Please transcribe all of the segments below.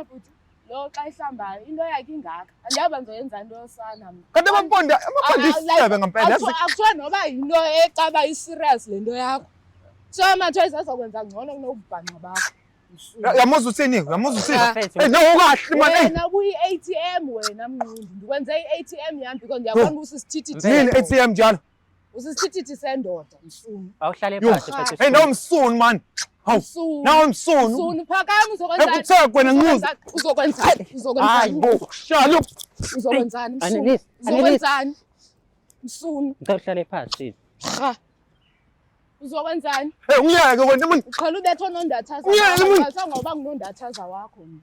yabona futhi lo xa ihlambayo into yakhe ingaka andiyazi ngizoyenza into yosana mna kanti amampondi isebe ngempela akuthiwa noba yinto ecaba i-serious le nto yakho so amathoyisi azokwenza ngcono kunokubhanqa bakho yamuza uthini no ukahle man wena uyi-ATM wena mnqindi ndikwenze i-ATM yami because ndiyabona usisithithi yini ATM njalo usisithithi sendoda msuni awuhlale phansi phethe hey no msuni man hawu nawe msuni msuni phakama uzokwenzani ekuthiwa kwena ncuza uzokwenzani hayi bo shalo uzokwenzani msuni uzokwenzani msuni ngawuhlale phansi cha uzokwenzani hey ungiyeke wena man uqhela ubethe onondathaza ngoba nginondathaza wakho mna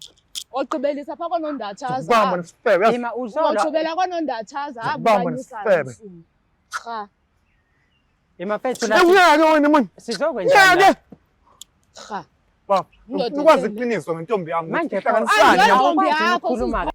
ogqibelisa pha konondathaza bamba nesifebe ima uzola ugqibela konondathaza bamba nesifebe cha ima phethe hey ungiyeke wena man sizokwenza cha ba ukwazi iqiniso ngentombi yami manje hlanganisani ntombi yakho ukhuluma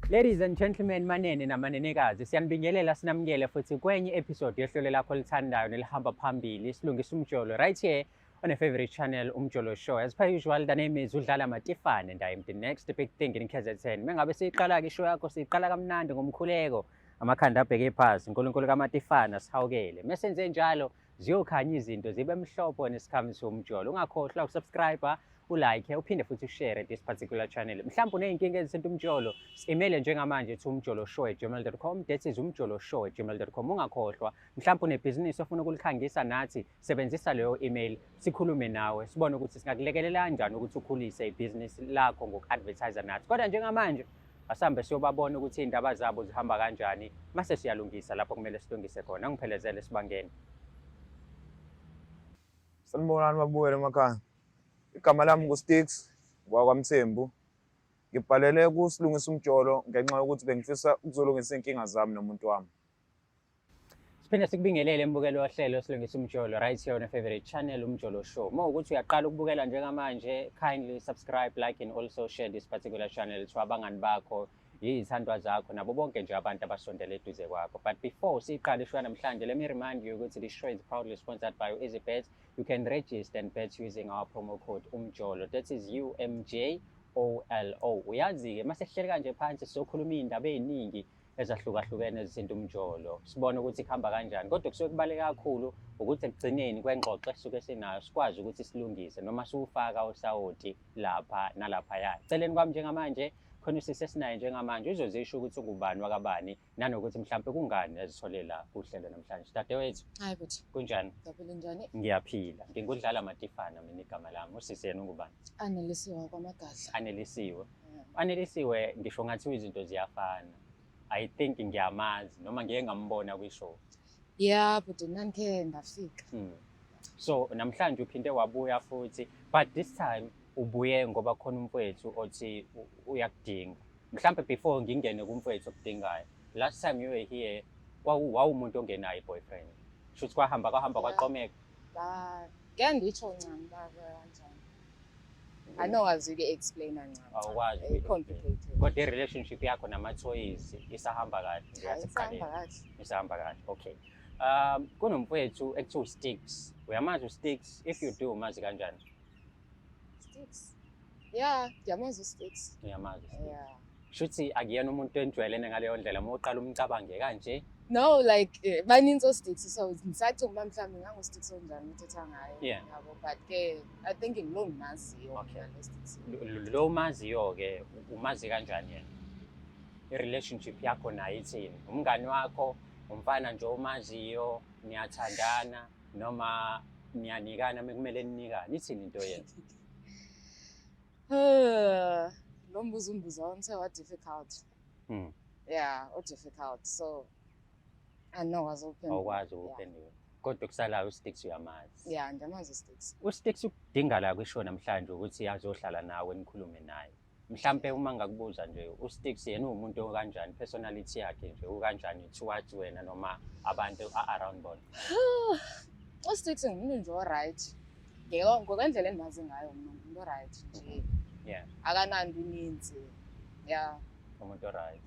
Ladies and gentlemen, manene namanenekazi, siyanibingelela sinamukele futhi kwenye episode yehlelo lakho lithandayo nelihamba phambili silungisa umjolo right here on a favorite channel Umjolo Show. As per usual, the name is Udlala Matifane and I am the next big thing in KZN. Mengabe siyiqala ke show yakho siyiqala kamnandi ngomkhuleko, amakhanda abheke phansi, uNkulunkulu kaMatifane asihawukele. Mesenze njalo ziyokhanya izinto zibe mhlophe nesikhathi somjolo. Ungakhohlwa ukusubscribe ulike uphinde futhi ushare this particular channel. Mhlawumbe uneyinkinga ezisenza umjolo, email njengamanje to umjoloshow@gmail.com. That is umjoloshow@gmail.com. Ungakhohlwa mhlawumbe unebhizinisi ofuna ukulikhangisa nathi, sebenzisa leyo email sikhulume nawe sibone ukuthi singakulekelela kanjani ukuthi ukhulise ibhizinisi lakho ngoku-advertise nathi. Kodwa njengamanje asambe siyobabona ukuthi indaba zabo zihamba kanjani mase siyalungisa lapho kumele silungise khona. Ngiphelezele sibangene. sanibonani babuyele emakhaya igama lami nguSticks kwaMthembu ngibhalele kusilungisa umjolo ngenxa yokuthi bengifisa ukuzolungisa inkinga zami nomuntu wami Siphinde sikubingelele embukelo wohlelo silungisa umjolo right here on a favorite channel Umjolo Show. Uma ukuthi uyaqala ukubukela njengamanje, kindly subscribe, like and also share this particular channel to abangani bakho, izithandwa zakho nabo bonke nje abantu abasondele eduze kwakho. But before siqale ishwa namhlanje, let me remind you ukuthi this show is proudly sponsored by EasyBet. You can register and bet using our promo code Umjolo. That is UMJOLO. Uyazi-ke masihleli kanje phansi sokhuluma indaba eziningi ezahlukahlukene ezisinto umjolo. Sibone ukuthi kuhamba kanjani. Kodwa kusuke kubaleka kakhulu ukuthi ekugcineni kwengxoxo esuke sinayo sikwazi ukuthi silungise noma siwufaka usawoti lapha nalapha ya. Celeni kwami njengamanje khona usisesinayo njengamanje uzozisho ukuthi ungubani wakabani nanokuthi mhlawumbe kungani ezitholela uhlelo namhlanje. Dadewethu, hayi futhi kunjani? ngaphela njani Ngiyaphila. Ngingudlala Matifane mina igama lami. Usisi yena ungubani? anelisiwe kwamagadla Anelisiwe. Anelisiwe ngisho ngathi izinto ziyafana. I think ngiyamazi noma ngeke ngambona kwishow. yeah but nankhe ndafika So namhlanje uphinde wabuya futhi but this time ubuye ngoba khona umfowethu othi uyakudinga. Mhlawumbe before ngingene kumfowethu okudingayo. Last time you were here wawumuntu ongenayo boyfriend. Shuthi kwahamba kwaqomeka. ngeke ngitsho ncane kanjani I know azike explain ncane Awukwazi complicated kodwa i-relationship yakho nama-toys isahamba kahle isihamba kahle isahamba kahle. Okay. Kunomfowethu ekuthiwa uSticks. Uyamazi uSticks? If you do umazi kanjani? Sticks yeah ngiyamazi uSticks Uyamazi. yeah Shuthi akuyena umuntu enjwayelene ngaleyo ndlela uma uqala umcabange kanje. no like baninzi oSticks so ngisathi uma mhlawumbe ngangu-Sticks onjani uthetha ngayo yabo but ke I think ngilo ngimaziyo ngalo Sticks Lo maziyo-ke umazi kanjani yena? I-relationship yakho naye ithini? Umngani wakho, umfana nje omaziyo, niyathandana noma niyanikana mekumele ninikane, ithini into yena? lo mbuzo umbuzo wami difficult yeah difficult so I know azophendula awukwazi ukuphendula kodwa kusalayo uSticks uyamazi. Yeah ngiyamazi uSticks. uSticks ukudinga la kwisho namhlanje ukuthi azohlala nawe nikhulume naye. Mhlambe uma ngakubuza nje uSticks yena umuntu kanjani, personality yakhe nje ukanjani towards wena noma abantu around bona? uSticks ngumuntu nje right. Ngokwendlela endimazi ngayo umuntu right nje. Yeah. Akananto uninzi. Yeah. Umuntu right.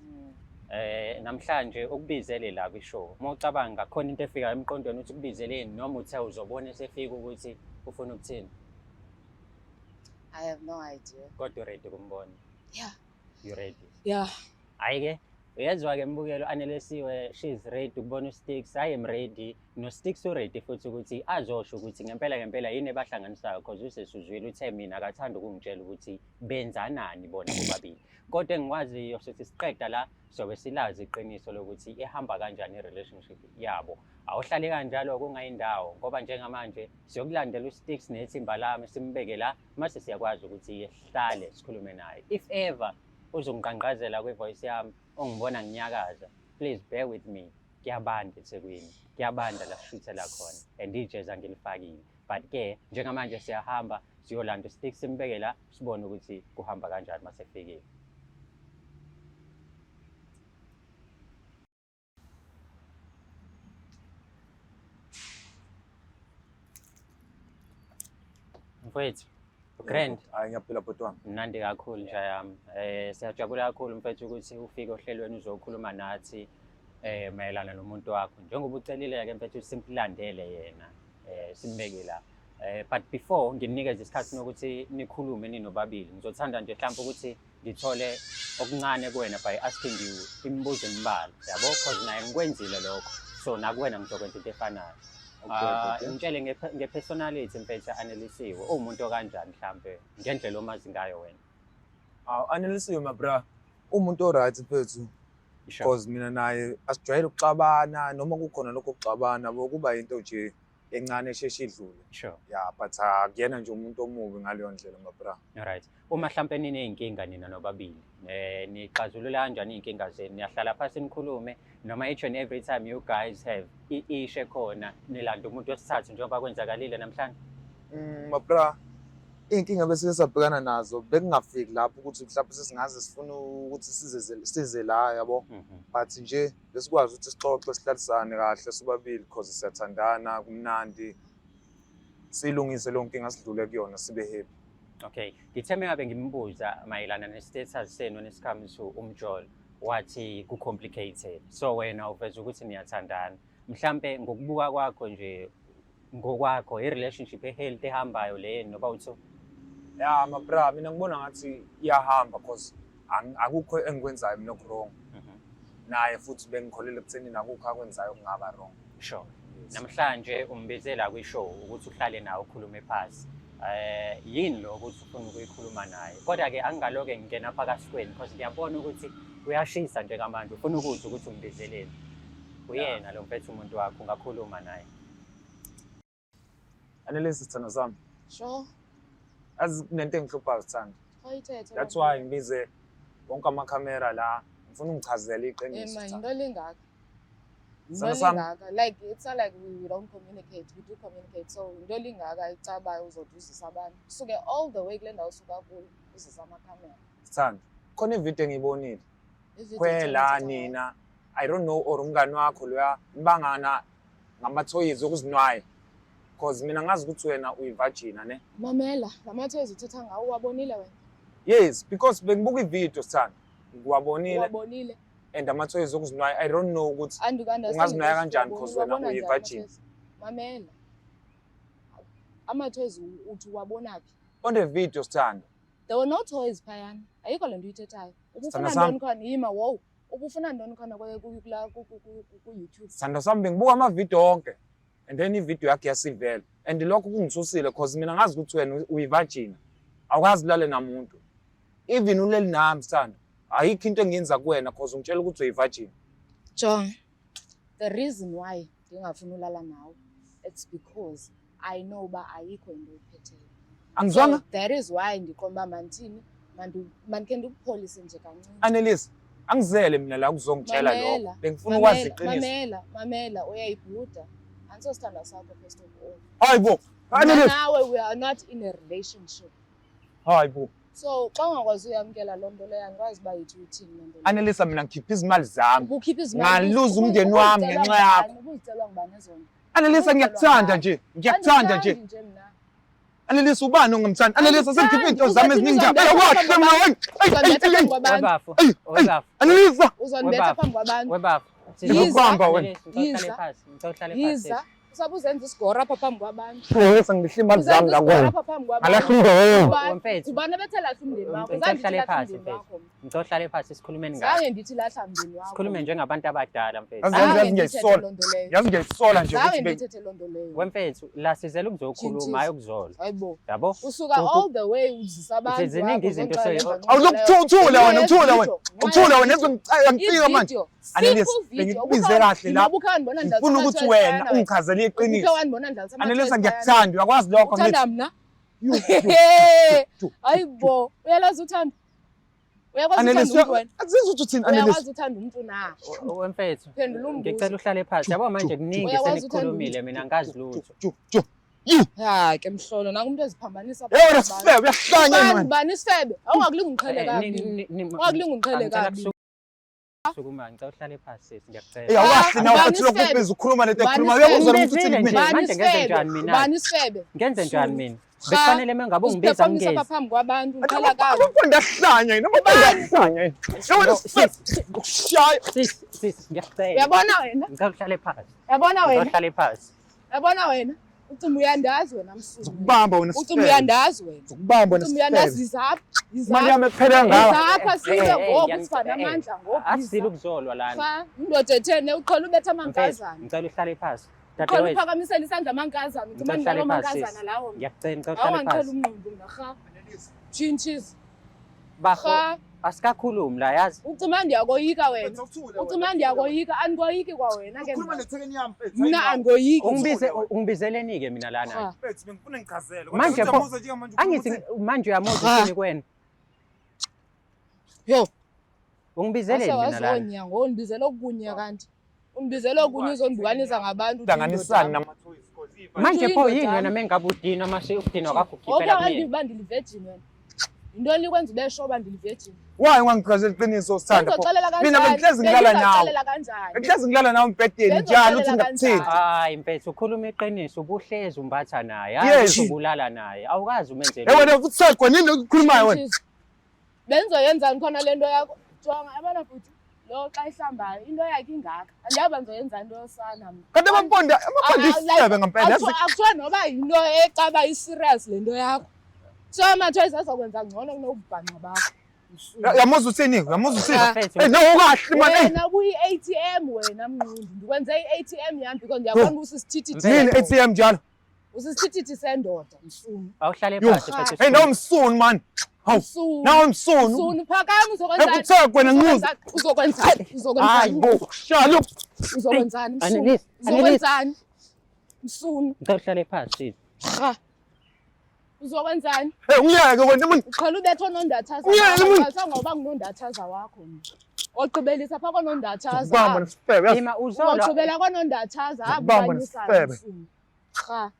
Namhlanje ukubizele la kwishow. Uma ucabanga khona into efika emqondweni uthi kubizeleni noma uthe uzobona esefika ukuthi ufuna ukuthini? I have no idea. Kodwa ready kumbona. Yeah. You ready? Yeah. Hayi-ke uyezwa-ke mbukelo anelesiwe, she's ready ukubona uSticks. I am ready, noSticks ready futhi ukuthi azosho ukuthi ngempela yini ebahlanganisayo, because usesuzwile uthe mina akathanda ukungitshela ukuthi benzanani bona bobabili. Kodwa engikwaziyo sithi siqeda la sobe silazi iqiniso lokuthi ihamba kanjani i-relationship yabo. Awuhlale kanjalo kungayindawo ngoba njengamanje siyokulandela uSticks nethimba lami simbeke la mase siyakwazi ukuthi ihlale sikhulume naye. If ever uzongiqanqazela kwi-voice yami ongibona nginyakaza, please bear with me. Kuyabanda eThekwini, kuyabanda la sishuthela khona and ijezi angilifakile. But ke njengamanje siyahamba siyolanda uSticks simbeke la sibone ukuthi kuhamba kanjani mase fikile. Mfethu, grand. Hayi ngiyaphila bhuti wami. Mnandi kakhulu nje yami. Siyajabula kakhulu mfethu ukuthi ufike ohlelweni uzokhuluma nathi mayelana nomuntu wakho. Njengoba ucelile ke mfethu simlandele yena. Simbeke la. But before nginikeze isikhathi nokuthi nikhulume ninobabili. Ngizothanda nje mhlawumbe ukuthi ngithole okuncane kuwena by asking you imibuzo emibala. Yabo because naye ngikwenzile lokho. So nakuwena ngizokwenza into efanayo. Ngitshele ngepersonality mfethu anelisiwe. Umuntu kanjani mhlambe ngendlela omazi ngayo wena? Anelisiwe my bra. Umuntu oright mfethu. Because mina naye asijwayele ukuxabana noma kukhona lokho ukuxabana bokuba into nje encane esheshe idlule. Sure. Yeah, but akuyena nje umuntu omubi ngaleyo ndlela my bra. Alright. Uma mhlambe nineyinkinga nina nobabili, nixazulula kanjani inkinga zenu? Niyahlala phansi nikhulume noma each and every time you guys have ishe khona nilanda umuntu wesithathu njengoba kwenzakalile namhlanje? My bra, inkinga bese sabhekana nazo bekungafiki lapho ukuthi mhlawumbe sesingaze sifuna ukuthi size la yabo. But nje besikwazi ukuthi sixoxe sihlalisane kahle sobabili because siyathandana kumnandi. Silungise lonke inkinga sidlule kuyona sibe happy. Okay, ngitheme ngabe ngimbuza mayelana ne-status senu nesikhamu umjolo wathi ku-complicated. So wena uveza ukuthi niyathandana. Mhlambe ngokubuka kwakho nje ngokwakho i-relationship e-healthy ehambayo le noba utho? Yeah, my bra, mina ngibona ngathi iyahamba because akukho engikwenzayo mina wrong. Naye futhi bengikholele ekutheni nakukho akwenzayo kungaba wrong. Sure. Namhlanje umbizela kwishow ukuthi uhlale nawe ukhulume phansi. Yini lo ukuthi ufuna ukuyikhuluma naye? Kodwa ke angaloke ngingena phakathi kweni because ngiyabona ukuthi uyashisa njengamanje ufuna ukuthi umbizeleni. Uyena lo mfethu umuntu wakho ungakhuluma naye. Anelisi sithando sami. Sure. As nento engihluphayo sithando. Oyithethe. That's why ngibize wonke amakhamera la ngifuna ungichazele iqiniso. Into lingaka. Like it's not like we don't communicate, we do communicate. So into lingaka icabayo uzoduzisa abantu. Suke all the way kule ndawo suka kuyo uzisa amakhamera. Sithando, khona ivideo engiyibonile. Kwela nina I don't know or umngani wakho loya nibangana ngamathoyizi okuzinwaye. Because mina ngazi ukuthi wena uyivirgin ne. Mamela, lamathoyizi uthetha ngawo wabonile wena? Yes, because bengibuka ivideo sithando. Ngiwabonile. Wabonile. And amathoyizi okuzinwaye I don't know ukuthi ungazinwaya kanjani because wena uyivirgin. Mamela. Amathoyizi uthi wabonaphi? On the video sithando. There were no toys phayana. Ayikho lento uyithethayo. Ubufuna ntoni khona yima wow. Ubufuna ntoni khona ku-YouTube? Sithando sami bengibuka amavideo onke. And then ivideo yakhe yasivela. And lokho kungisusile because mina ngazi ukuthi wena uyivirgin. Awukazi lale namuntu. Even uleli nami sithando. Ayikho into engiyenza kuwena because ungitshela ukuthi uyivirgin. John, the reason why ngingafuna ulala nawe, it's because I know ba ayikho into oyiphetheyo. Angizwanga? So that is why ndikhomba manthini, mandike ndikupholise nje kancane. Annelies, angizele mina la ukuzongitshela lokho. Bengifuna ukwazi iqiniso. Mamela, uyayibhuda. Anso sithanda sakho first of all. Hayibo, Annelies. Nawe we are not in a relationship. Hayibo. So xa ungakwazi uyamkela lonto leyo angikwazi ba yithi uthini lonto. Annelies, mina ngikhipha izimali zami. Ukhipha izimali. Ngaluza umndeni wami ngenxa yakho. Ubuzicelwa ngibani ezona? Annelies, ngiyakuthanda nje. Anelisa ubani ongamthandi? Anelisa sengikhiphe into zami eziningi ngiyabela kwahle manje. Uzonibetha phambi kwabantu. Webafu. Webafu. Anelisa. Uzonibetha phambi kwabantu. Webafu. Ngikuhamba wena. Ngicela phansi. Ngicela phansi. Yiza. Usabe uzenza isigora apha phambi kwabantu. Bese ngidla imali zami Uzenza isigora ngakwena. apha phambi kwabantu. Alahla Wemfethu. Ubani bethe lahla umndeni wakho? Ngicela uhlale Zange phansi umndeni mfethu. wakho. Ngicela uhlale phansi sikhulumeni ngayo. Zange ngithi lahla umndeni wakho. Sikhulume njengabantu abadala mfethu. Yazi ngiyayisola. Yazi ngiyayisola nje Zange ukuthi ngithethe lonto leyo. Wemfethu la sizele ukuzokhuluma hayi ukuzola. Hayibo. Yabo? Usuka all the way uzisa abantu. Ziningi izinto awuzokuthula wena, uthula wena. Uthula wena ngicika manje. Anelisa ngikubize kahle lapho. Ngifuna ukuthi wena ungichazele iqiniso. Anelisa ngiyakuthanda, uyakwazi lokho uthanda mna. Hayibo, uyalazi uthanda. Uyakwazi uthanda umuntu wena. Akuzizi ukuthi uthini Anelisa. Uyakwazi uthanda umuntu na. Wemfethu. Phendula umbuzo. Ngicela uhlale phansi. Yabo manje kuningi senikhulumile mina ngazi lutho. Ha ke mhlolo nangu umuntu eziphambanisa Yebo sifebe uyahlanya manje. Bani sifebe? Awungakulinga ungiqhele kabi. Ungakulinga ungiqhele kabi. Sukuma ngicela uhlale phansi ngiyakucela. Awukahle nawe uthi lokho ubhizi ukhuluma lento ekhuluma. Uyakuzwa ukuthi uthini mina. Manje ngenze njani mina? Bani sifebe? Ngenze njani mina? Bekufanele mengabe ungibiza ngeke. Usiphambanisa phambi kwabantu uqhala kabi. Ngiyahlanya yini? Ngiyahlanya yini? Yebo sifebe. Sis ngiyakucela. Uyabona wena? Ngicela uhlale phansi. Uyabona wena? Uhlale phansi. Uyabona wena? Ucimba uyandazi wena msuku. Ukubamba wena Ucimba sifebe. uyandazi wena. Ukubamba wena Ucimba uyandazi sifebe. izapha. Imali yami ephela ngawa. Izapha size ngoku sifana amandla ngoku. Asizile ukuzolwa lana. Cha, indoda ethene uqhola ubetha amankazana. Ngicela uhlale phansi. Uqhola uphakamisela isandla amankazana. Uthi manje lawo amankazana lawo. Ngiyacela ngicela uhlale Awangicela phansi. umnqumbu ngaha. Chinchis. Baho. Asikakhulumi la yazi. Ucima ndiyakoyika wena. Ucima ndiyakoyika anikoyiki kwa wena ke. Ukhuluma nethekeni yami mfethu. Mina anikoyiki. Ungibizeleni ke mina lana. Mfethu bengifuna ngichazele. Manje angithi manje uyamuza uthini kwena? Yo. Ungibizeleni mina lana. Asawazonya ngondibizela okunye kanti. Undibizela okunye uzondibukanisa ngabantu. Hlanganisana nama-toys cause Manje pho yini wena mengabe udina mase udina wakho ukhiphela Okay, kimi. bandili virgin wena. Into likwenza ubesho bandili virgin. why ungangichazeli iqiniso sithanda mina bengihlezi ngilala nawe bengihlezi ngilala nawe embhedeni njalo uthi ngakuthini Hayi mfethu ukhuluma iqiniso ubuhlezi umbatha naye hayi ubulala naye awukazi umenzele wena futhi segwe nini ukukhulumayo wena benzoyenzani khona lento yakho jonga yabona futhi lo xa ihlambayo into yakhe ingaka andiyazi nzoyenza into yosana mina kanti amampondo isebe ngempela akuthiwa noba yinto ecaba i-serious lento yakho so ama-toys azokwenza ngcono kunokubhanqa bakho yamuza uthini yamuza uthini no ukahle manje wena kuyi-ATM wena mnqindi ndikwenze i-ATM yami because ndiyabona usisithithi yini ATM njalo usisithithi sendoda msunu awuhlale phansi mfethu hey no msunu man hawu nawe msunu msunu phakama uzokwenzani ekuthekwe ngimuza uzokwenzani hayi bo shalo uzokwenzani msunu uzokwenzani msunu ngikuhlale phansi cha uzokwenzani hey ungiyeke wena manje uqhela ubetha nondathaza ngoba nginondathaza wakho ogqibelisa pha konondathaza bamba nesifebe ima uzola ugqibela konondathaza bamba nesifebe cha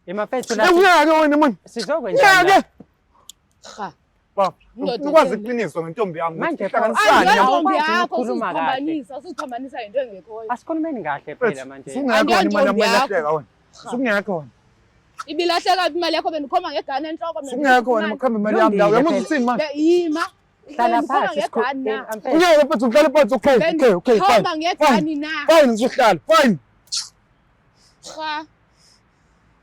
ima mfethu la ungiyeke wena manje sizokwenzani ngiyeke cha ba ukwazi iqiniso ngentombi yami manje hlanganisani ntombi yakho usiphambanisa into engekhoyo asikhulumeni kahle phela manje sungekho imali yami lahleka wena sungekho wena ibilahleka imali yakho bendikhoma ngegane enhloko mina sungekho wena makhambe imali yami la uyamuza uthini manje yima hlala phansi ungeke mfethu uhlale phansi okay khoma ngegane na fine ngizohlala fine cha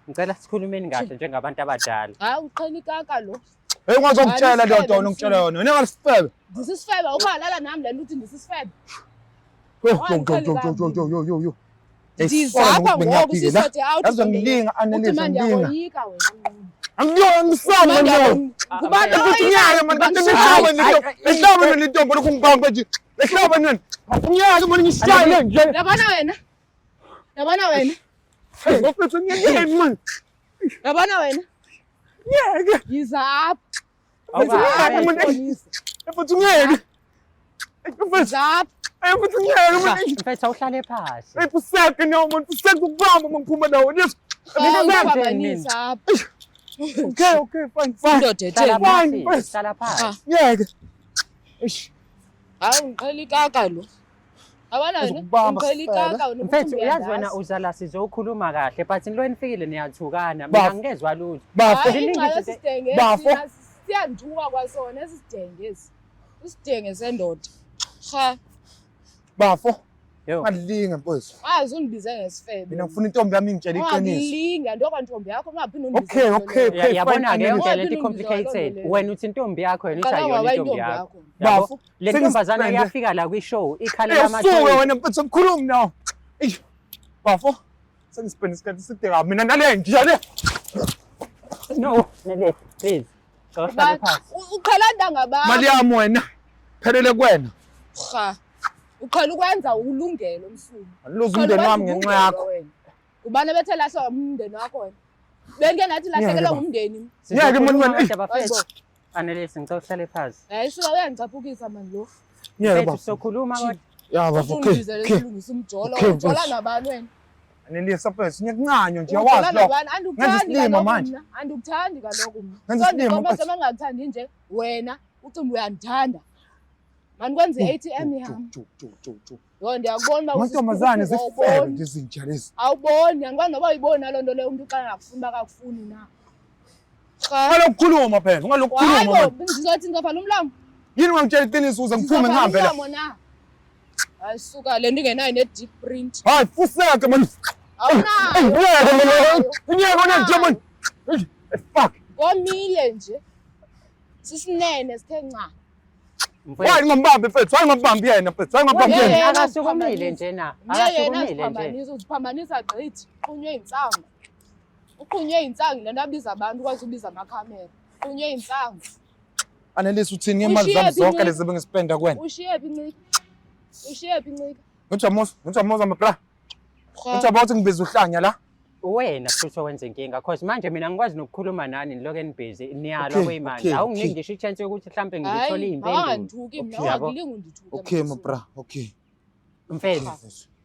ngicela sikhulumeni kahle njengabantu abadala hayi uqhela ikaka lo hey ungazongitshela le nto ongitshela yona wena ngasifebe ndisisifebe ungalala nami le nto uthi ndisisifebe yo ndizapha ngoku sisothi azongilinga analyze ngilinga ndiyakoyika wena angiyona ngisaba manje kubantu unyaka man kanti ngihlaba nito ehlaba nento lokungibamba nje ehlaba nini unyaka man ngishayile nje yabona wena hey ngofethu ngiyeni man yabona wena ngeke ngizapha futhi ngeke ngizapha futhi ngeke man mfethu awuhlale phansi epuseke no man puseke ukubamba mangiphuma nawo nesi ngizapha okay fine indoda etheni hlala phansi ngeke hayi ngiqhela ikaka lo Abana Uzokubamba ngicela ikaka Mfethu uyazi wena uza la sizokhuluma kahle but lo enifikile niyathukana mina Bafo. ngingezwa lutho. Bafo. Bafo. Siyanduka kwasona isidengezi. Isidenge sendoda. Cha. Bafo. Yo. Ungalinga mfowethu. Wazi ungibize ngesifebe. Mina ngifuna intombi yami ingitshela iqiniso. Ungalinga ndoba ntombi yakho ungaphinde ungibize. Okay. Yabona ke yonke Fine. leti complicated. Wena uthi intombi yakho yena uthi Qala ayona ngoba intombi intombi yakho. yakho. Bafo. Le ntombazana iyafika la kwi-show ikhala Esuke lama-toys. wena mfethu mkhulumi nawo. Bafo. Sengispenda isikhathi eside kabi mina nale ngijale. No, Nele, please. Go hlale phansi. Uqhalanda ngabantu. Mali yami wena. Phelele kuwena. Cha. Uqhala ukwenza ulungelo umsuku. Aluze umndeni wami ngenxa yakho. Ubani bethe lahlwa umndeni wakho wena. Bengeke nathi lahlekelwa ngumndeni. Ngeke manje Bafethu. Anelisi ngicela uhlale phansi. Suka uyangicaphukisa manje lo. Ngeke Mfethu bafo. sokhuluma kodwa. Ya bafo. Ungizele silungisa umjolo. Ujola nabani wena? Anelisa mfethu ngiyakunqanywa nje yawazi lo. Andikuthandi manje. Andikuthandi kaloko mina. Ngenza isilimo Manje mangakuthandi nje wena ucimba uyandithanda. Mani kwenze ATM yami. Yo ndiyakubona uba Amantombazane zifebe ngezinja lezi. Awuboni angikwazi noba uyibona loo nto leyo umuntu uqala ngakufuna bakakufuni na. Cha. Ungalokukhuluma phela, ungalokukhuluma Hayibo manje. bengizothi ngizovala umlomo. Yini ungangitshela iqiniso uze ngiphume ngihambe la. Hayi suka le nto ingenayo ne-deep print. Hayi fuseke man. Awunayo. Ngeke unenje man. Fuck. Komile nje. Sisinene sithe nca. Hayi ngambambe mfethu, hayi ngambambe yena mfethu, hayi ngambambe yena. Akasukumile nje na. Akasukumile nje. Uziphambanisa gqithi, uqunywe insangu. Uqunywe insangu lento abiza abantu ukwazi ubiza amakhamera. Uqunywe insangu. Anelisa uthini ngemali zami zonke lezi bengispenda kuwena. Ushiye phi ncika? Ushiye phi ncika? Ngijamoza mabra. Ngicabanga ukuthi ngibiza uhlanya la. Wena futhi wenze inkinga cause manje mina ngikwazi nokukhuluma nani niloke enibhizi niyalwa kweyimanje awunginiki ngisho i-chance yokuthi mhlambe ngithole iy'mpendulo. Angithuki mina akulingi undithuke. Okay mabra, okay. Mfethu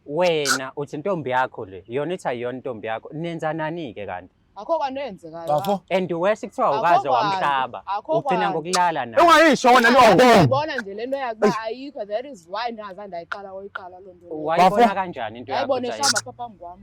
wena uthi intombi yakho le yona ithi ayiyona intombi yakho nenza nani-ke kanti akho kwanto eyenzekayo. Bafo. and wese kuthiwa ukaze wamhlaba ugcina ngokulala naye. Ungayisho wona lo. Uyibona nje lento yakuba ayikho, that is why ndingazange ndayiqala koyiqala loo nto. Wayibona kanjani into yakho? Wayibona ehlamba apha phambi kwam.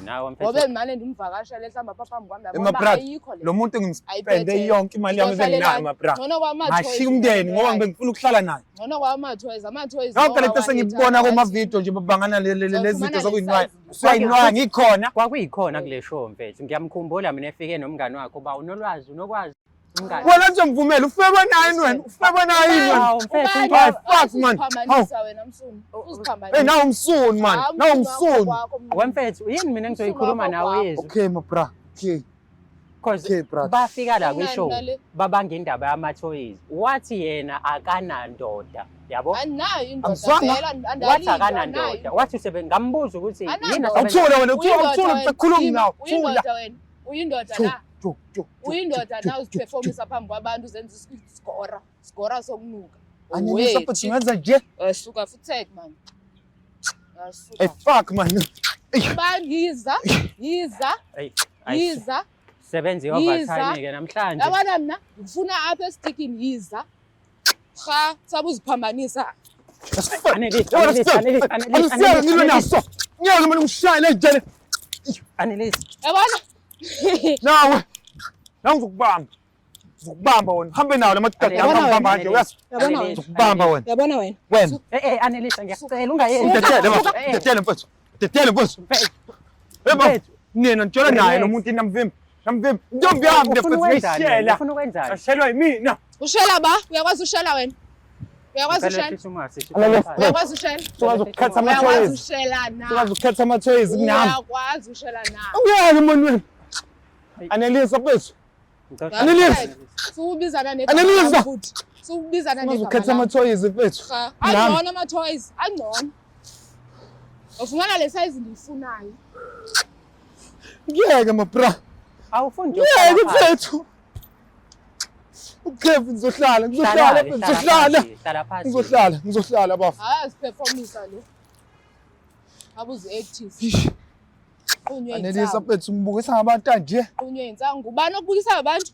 Nawe Ngobe mfethu ngimane ndimvakashele ehlamba apha phambi kwam Ema ndabona bra, ayikho le. lo muntu ngispende yonke imali yami bengenayo mabra. Ngcono kwama-toys. Ngashiya umndeni ngoba ngibengifuna ukuhlala naye. Ngcono kwama-toys, ama-toys. Yonke lento sengibona kuma-video nje babangana lezi zinto zokuyinwaya. Usuyayinwaya ngikhona. kwakuyikhona kule show mfethu ngiyamkhumbula mina efike nomngani wakhe uba unolwazi unokwazi umngani. Wena nje ngivumela ufeba naye wena, ufeba naye wena. Hawu mfethu Hayi fuck man. Uziphambanisa wena Msuni. Uziphambanisa. Hey nawu umsuni man. Nawu umsuni. wemfethu yini mina engizoyikhuluma nawe yezwi Okay mabra. Okay. cause Okay, brother. bafika la kwishow Nale. babanga indaba yama-toys wathi yena akanandoda yabo Anayo indoda Amzwanga. phela, wathi akanandoda wathi ngambuza ukuthi yini Anandoda. Awuthula wena, awuthula ukukhuluma nawe. Uyindoda wena. Uyindoda la. Jo. Uyindoda na uziperformisa phambi kwabantu uzenza isigora sokunuka. Anelisa futhi ungenza nje. Suka futhi man. Hey fuck man. Bangiza, yiza, yiza. sebenza i-overtime-ke namhlanje Yabona mina ngifuna apha estikini yiza. Cha, sabe uziphambanisa. Anelisa ngilo naso. Ngiyeke mina ngishaya le njene. Anelisa Yabona? Nawe. Nawu ngizokubamba. Ngizokubamba wena. Hambe nawo lamadoda ngihamba nje uyazi. Yabona wena. Ngizokubamba wena. Yabona wena. Wena. Anelisa ngiyacela ungayenzi Tetele mfethu. Tetele mfethu. Yebo. Nina ngitshela naye lo muntu namvimbi. Namvimbi. Ntombi yami mfethu ngishela. ufuna ukwenzani Ashelwa yimina. Ushela ba? Uyakwazi ushela wena? Uyakwazi ushela? Uyakwazi ushela? Ukwazi ukukhetha Uyakwazi ama-toys. ushela na? Ukwazi ukukhetha ama-toys kunami. Uyakwazi ushela na? Ngiyeke mani wena. Anelisa mfethu. Anelisa. Sukubizana Anelisa. futhi. Sukubizana Ukwazi ukukhetha ama-toys mfethu. Cha, angcono ama-toys, angcono. Ufumana le size ndiyifunayo. Ngiyeke mabra. awufuni nje Ngiyeke ukuhlala phansi. mfethu. Okay ngizohlala ngizohlala bafo. Hayi siperformisa lo. Abuzi active. Anelisa mfethu ngibukisa ngabantu kanje. Unywe insangu. Ubani okubukisa abantu?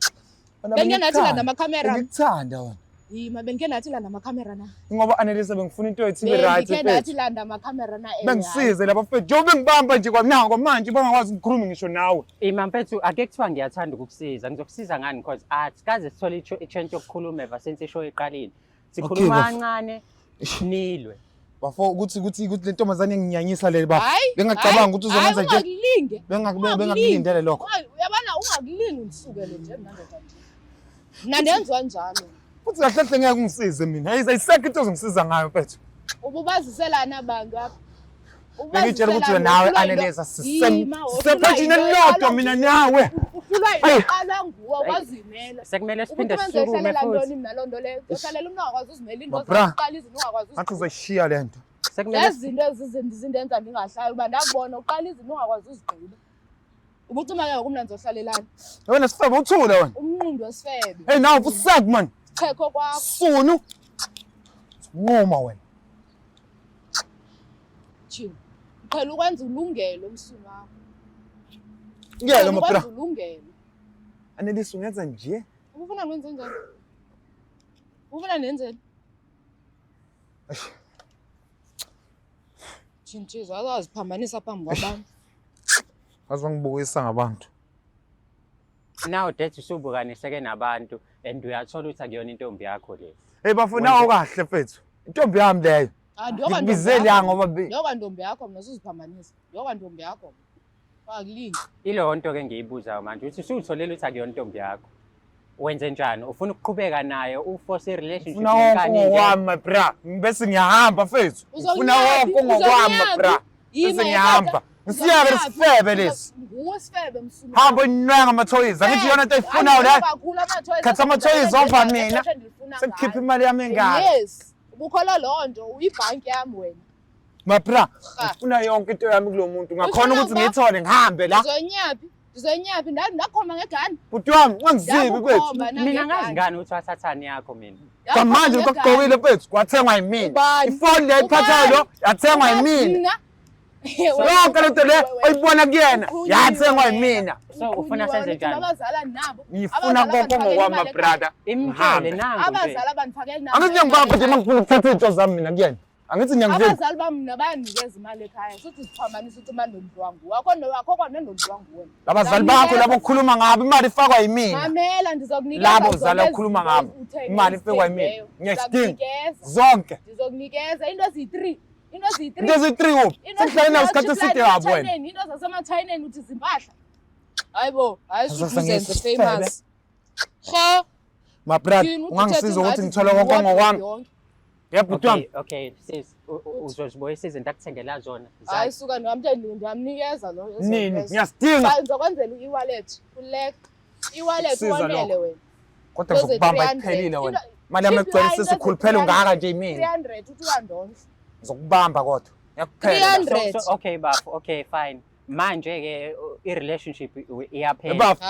Bengeke nathi la namakhamera. Ngikuthanda wena. Yima bengike nathi landa amakhamera na. Ngoba Annelise bengifuna into ethi ibe right Bengike nathi landa amakhamera na. Bengisize lapha mfethu. Njengoba ngibamba nje kwanako manje bangakwazi ukukhuluma ngisho nawe. Mfethu ake kuthiwa ngiyathanda ukukusiza. Ngizokusiza ngani because asikaze sithole i-chance yokukhuluma ever since ishow iqalile. Sikhuluma kancane nilwe. Bafo ukuthi le ntombazane enginyanyisa le baba. Bengacabanga ukuthi uzokwenza nje. Ungakulinge. Bengakulindele lokho. Uyabona ungakulingi ngisukele nje mina ndoda nje. Mina ndenzwa njalo. Futhi kahle hle ngeke ungisize mina. Ayisekho into ozongisiza ngayo mfethu. Ububaziselana abantu apha. Bengitshela ukuthi nawe Annelise sisephathini elilodwa mina nawe. Uhlulwa iqala nguwe wazimela. Sekumele siphinde sisukume futhi. Mina londo le. Uhlalela umuntu ongakwazi uzimela into ozoqala izinto ungakwazi. Ngathi uzoshiya lento. Sekumele izinto ezizenza ngingahlali uba ndakubona uqala izinto ungakwazi uzigqiba. Ubucima ke ngokumnandi zohlalelana. Wena sifebe uthule wena. Umnqondo wesifebe. Hey nawe usek man. Chekho kwakho. Sunu. Ngoma wena. Chiu. Uqhela ukwenza ulungelo umsunu wakho. Ngiyelo mapra. Ukwenza ulungelo. Annelise ungenza nje. Ufuna ngenze njani? Ufuna nenzeni? Chinchizo azaziphambanisa phambi kwabantu. Azongibukisa ngabantu. Now that usubukaniseke nabantu and uyathola ukuthi akuyona intombi yakho le. Hey bafuna okahle mfethu. Intombi yami leyo. Ngibizeli ya ngoba yoka ntombi yakho mina usuziphambanisa. Yoka ntombi yakho. Akulingi. Ilo nto ke ngiyibuzayo manje uthi usutholela ukuthi akuyona intombi yakho. Wenze njani? Ufuna ukuqhubeka naye uforce a relationship nenkani ngokwami bra. Bese ngiyahamba mfethu. Ufuna wonke ngokwami bra. Bese ngiyahamba. Ngisiyabe sifebe lesi. Ngosifebe msulu. Hamba inwenga amathoyizi. Angithi yona into eyifunayo la. Khathi amathoyizi ova mina. Sekukhipha imali yami engaka. Yes. Ubukhola lonto uyibhanki yami wena. Mapra, ufuna yonke into yami kulo muntu. Ngakhona ukuthi ngiyithole ngihambe la. Ngizonyaphi ndakhoma ngegani. Bhuti wami ungangizibi kwethu. Mina ngazi ngani ukuthi wathathani yakho mina. Kamanje ukugqokile mfethu kwathengwa yimina. Ifoni le iphathayo lo yathengwa yimina. Yonke lento le oyibona kuyena yathengwa yimina. So ufuna senze njani? Abazalani nabo. Ngifuna konke ngokwami my brother. Imthele nangu nje. Abazali abanifakela nabo. Angithi ngibapha nje mangifuna ukuthatha izinto zami mina kuyena. Angithi ngiyangivela. Abazali bami mina bayanikeza imali ekhaya. Futhi siphambanisa ukuthi imali nondwangu. Wakho kona nondwangu wena. Abazali bakho labo ukukhuluma ngabo imali ifakwa yimina. Mamela ndizokunikeza labo zala ukukhuluma ngabo. Imali ifakwa yimina. Ngiyakudinga zonke. Ndizokunikeza into ezi3. Into ezi3 uphi? Sekuhlale nawo isikhathi eside yabo wena. Into zasemaChina uthi zimpahla. Hayibo, hayi suzenze famous. Cha. My brother, ungangisiza ukuthi ngithole konke ngokwami. Yebhuti wami. Okay, sis uzozibuyisa izinto akuthengela zona. Hayi suka ngiyamnikeza lo. Nini? Ngiyasidinga. Ngizokwenzela i-wallet. Kulek. I-wallet wanele wena. Kodwa ngizokubamba iphelile wena. Imali yami ekugcwele sesikhuluphela ungaka nje imina. 300 uthi uyandonsa. Ngizokubamba kodwa. Ngiyakuphela. 300. Okay bafo, okay fine. Manje ke i-relationship iyaphela. Bafo,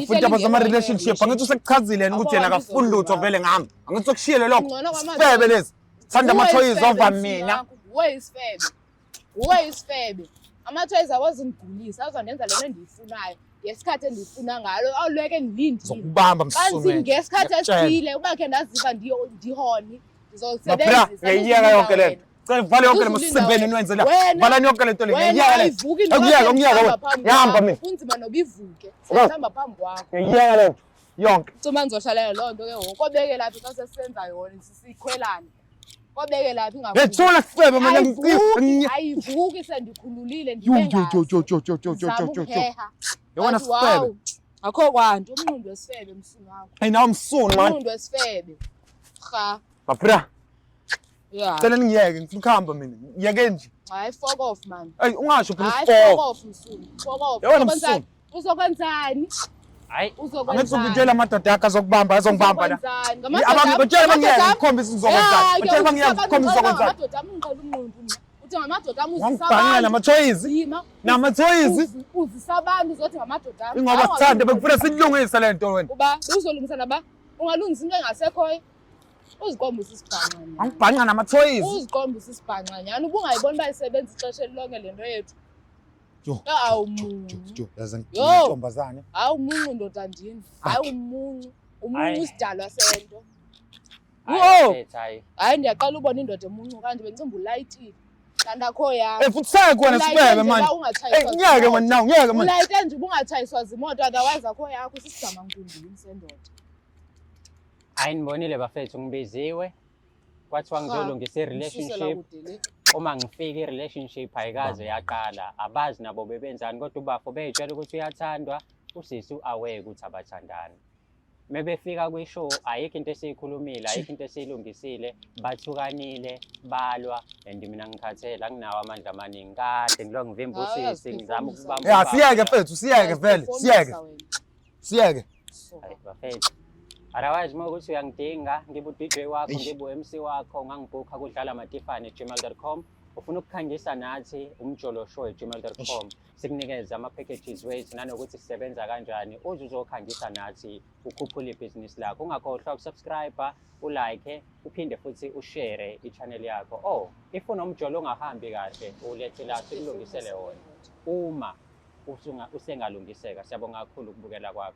futhi abazama relationship angithi usekuchazile yena ukuthi yena akafuni lutho vele ngami. Angithi ukushiyele lokho. Sifebe lezi. Thanda amathoyizi ova mina. Uwe isifebe. Amathoyizi awazingigulisa, azondenza lento endiyifunayo. Ngesikhathi endifuna ngalo, awuleke ngilindi. Ngizokubamba msume. Kanti ngesikhathi esithile ubakhe ndaziva ndihoni. Ngizosebenzisa. Ngiyeka yonke lento. Vala yonke le msebeni niwenze la. Vala yonke lento le. Ngiyeka lento. Ngiyeka. Ngihamba mina. Kunzima nobivuke. Sihamba phambi kwakho. Ngiyeka lento. Yonke. Uma ngizohlalela lonto ke ngokobeke laphi xa sesisenza yona sikhwelana. Kobeke laphi ngakuthi. Ngethula sifebe mina ayivuki sendikhululile ndibengazi. Yona sifebe. Akho kwanto umnqondo wesifebe msunu wakho. Hey nawo msunu man. Umnqondo wesifebe. Cha. Bapra. Yeah. Cela ngiyeke ngifuna ukuhamba mina. Ngiyeke nje. Hayi fuck off man. Hey ungasho phela fuck off msunu. Fuck off. Yona msunu. Uzokwenzani? Hayi uzokwenzani? Angithi ukutshela amadoda akhe azokubamba azongibamba la. Abantu batshela bangiyeke ngikhombisa izokwenzani. Batshela bangiyeke ngikhombisa izokwenzani. Amadoda amnqola umnqondo mina. Uthi ngamadoda amuzisa Ngibhanga namathoyizi. Namathoyizi. Uzisa abantu uzothi ngamadoda ami. Ingoba sithande bekufuna silungise lento wena. Uba uzolungisa naba ungalungisa into engasekhoyo. Uziqombisa isibhanqanyana. Angibhanqa namathoyizi. Uziqombisa isibhanqanyana ubungayiboni bayisebenza ixesha elonke lento yethu. Jo, yazi ngiyintombazane. Hayi umuncu ndoda ndini. Hayi umuncu. Umuncu isidalwa sento. Hayi ndiyaqala ubona indoda emuncu kanje bengicimba ulayitile. Kanti akho yakho. Futhi sakhona sibeke manje. Ngiyeke manje nawo, ngiyeke manje. Ulayite nje ubungatshayiswa zimoto otherwise akho yakho sisigama nkundini sendoda. Hayi nibonile bafethu ngibiziwe. Kwathiwa ngizolungisa i-relationship. Uma ngifika i-relationship ayikaze yaqala. Abazi nabo bebenzani kodwa ubafo beyitshela ukuthi uyathandwa, usisi u-aware ukuthi abathandani. Mebefika kwishow ayikho into esiyikhulumile, ayikho into esiyilungisile, bathukanile, balwa and mina ngikhathele anginawo amandla amaningi. Kade ngilo ngivimba usisi ngizama ukubamba. Ya siyeke mfethu, siyeke vele, siyeke. Siyeke. Hayi bafethu. Otherwise ukuthi uyangidinga ngibe u-DJ wakho, ngibe u-MC wakho, ungangibhukha kudlala matifane@gmail.com. Ufuna ukukhangisa nathi umjoloshow@gmail.com. Sikunikeze ama-packages wethu nanokuthi sisebenza kanjani. Uze uzokhangisa nathi ukhuphule ibhizinisi lakho. Ungakhohlwa ukusubscribe, ulike, uphinde futhi ushare i-channel yakho. Oh, if unomjolo ongahambi kahle, ulethe la sikulungisele wona. Uma usengalungiseka, siyabonga kakhulu ukubukela kwakho.